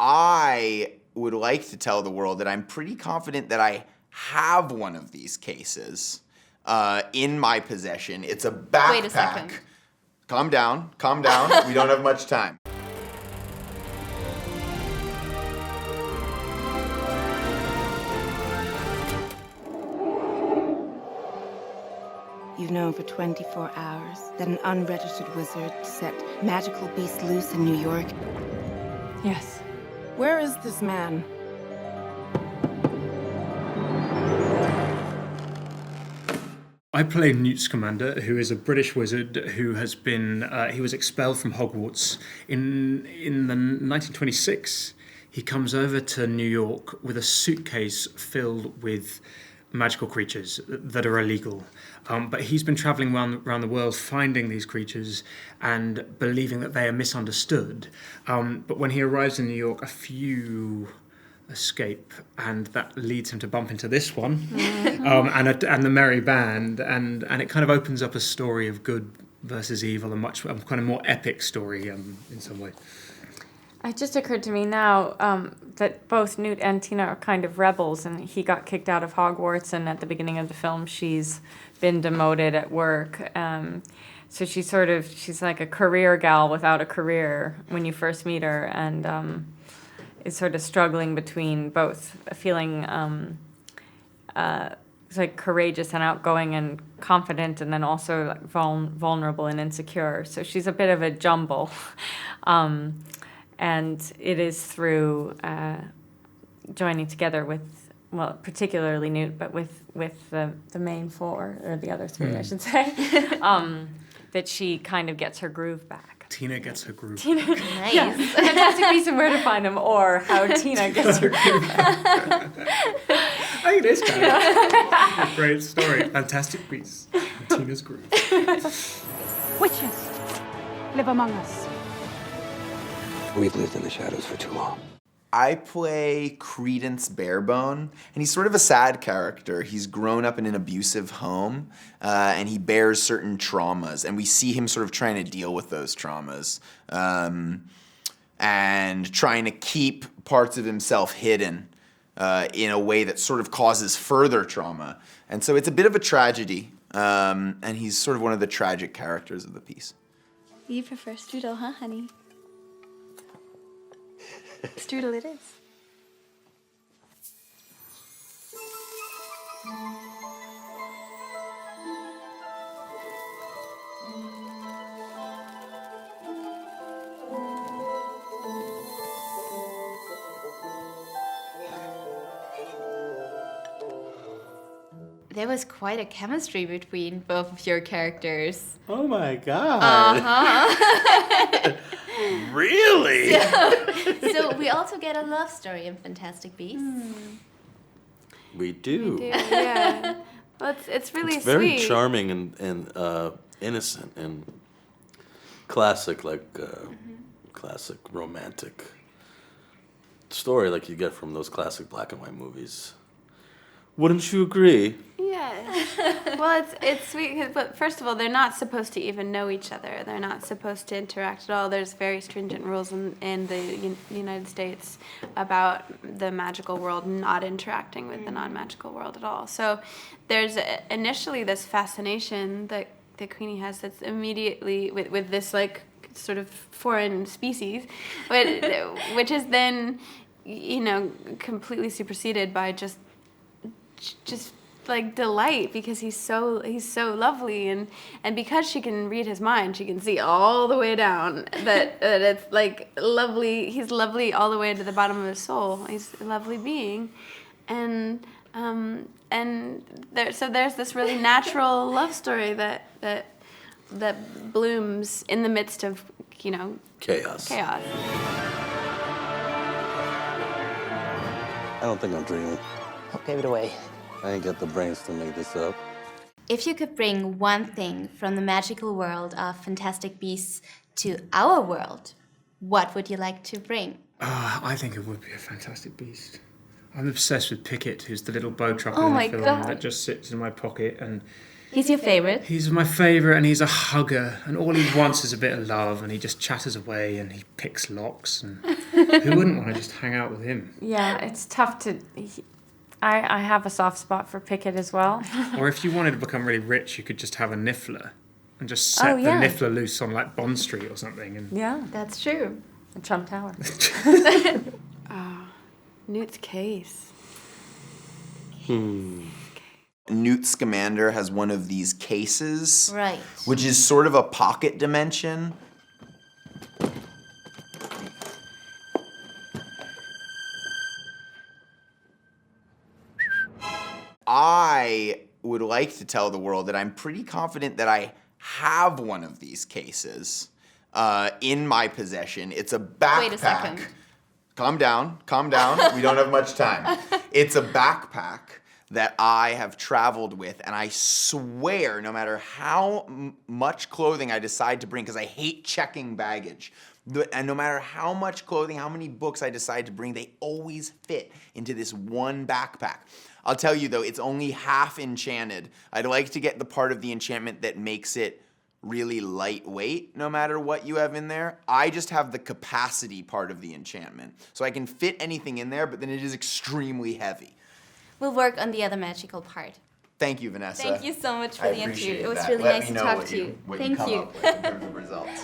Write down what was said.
I would like to tell the world that I'm pretty confident that I have one of these cases in my possession. It's a backpack. Wait a second. Calm down. We don't have much time. You've known for 24 hours that an unregistered wizard set magical beasts loose in New York. Yes. Where is this man? I play Newt Scamander, who is a British wizard who has been, he was expelled from Hogwarts in the 1926. He comes over to New York with a suitcase filled with magical creatures that are illegal. But he's been traveling around the world finding these creatures and believing that they are misunderstood. But when he arrives in New York, a few escape, and that leads him to bump into this one and the merry band, and it kind of opens up a story of good versus evil, a much kind of more epic story in some way. It just occurred to me now that both Newt and Tina are kind of rebels, and he got kicked out of Hogwarts, and at the beginning of the film she's been demoted at work. So she's like a career gal without a career when you first meet her, and is sort of struggling between both feeling like courageous and outgoing and confident, and then also like vulnerable and insecure. So she's a bit of a jumble. And it is through joining together with, well, particularly Newt, but with the main four, or the other three, I should say, that she kind of gets her groove back. Tina gets her groove. Nice. Yeah. Fantastic Beasts and Where to Find Them, or How Tina Gets Her Groove Back. I think it is kind of a great story. Fantastic Beasts and Tina's groove. Witches live among us. We've lived in the shadows for too long. I play Credence Barebone, and he's sort of a sad character. He's grown up in an abusive home, and he bears certain traumas, and we see him sort of trying to deal with those traumas, and trying to keep parts of himself hidden in a way that sort of causes further trauma. And so it's a bit of a tragedy, and he's sort of one of the tragic characters of the piece. You prefer strudel, huh, honey? Strudel it is. There was quite a chemistry between both of your characters. Oh my god. Uh-huh. Really? So we also get a love story in Fantastic Beasts. We do. Yeah. Well, it's really It's very sweet. charming and innocent and classic, classic romantic story like you get from those classic black and white movies. Wouldn't you agree? Yeah. Well, it's sweet, but first of all, they're not supposed to even know each other. They're not supposed to interact at all. There's very stringent rules in the United States about the magical world not interacting with the non-magical world at all. So there's initially this fascination that Queenie has that's immediately with this like sort of foreign species, but which is then completely superseded by just like delight, because he's so lovely, and because she can read his mind, she can see all the way down that it's like lovely. He's lovely all the way to the bottom of his soul. He's a lovely being, and there's this really natural love story that blooms in the midst of Chaos. I don't think I'm dreaming. Oh, give it away. I ain't got the brains to make this up. If you could bring one thing from the magical world of Fantastic Beasts to our world, what would you like to bring? I think it would be a Fantastic Beast. I'm obsessed with Pickett, who's the little bow trucker Oh in my the film God. that just sits in my pocket, and He's your favorite? he's my favourite, and he's a hugger, and all he wants is a bit of love, and he just chatters away, and he picks locks, and Who wouldn't want to just hang out with him? Yeah, it's tough to. I have a soft spot for Pickett as well. Or if you wanted to become really rich, you could just have a niffler and just set the niffler loose on like Bond Street or something. And Yeah, That's true. the Trump Tower. Newt's case. Newt Scamander has one of these cases, Right. which is sort of a pocket dimension. I would like to tell the world that I'm pretty confident that I have one of these cases in my possession. It's a backpack. Wait a second. Calm down, calm down. We don't have much time. It's a backpack that I have traveled with, and I swear, no matter how much clothing I decide to bring, because I hate checking baggage, and no matter how much clothing, how many books I decide to bring, they always fit into this one backpack. I'll tell you though, it's only half enchanted. I'd like to get the part of the enchantment that makes it really lightweight, no matter what you have in there. I just have the capacity part of the enchantment. So I can fit anything in there, but then it is extremely heavy. We'll work on the other magical part. Thank you, Vanessa. Thank you so much for I the interview. appreciate It was that. really Let nice me to know talk what to you. what Thank come you. up with in terms of results.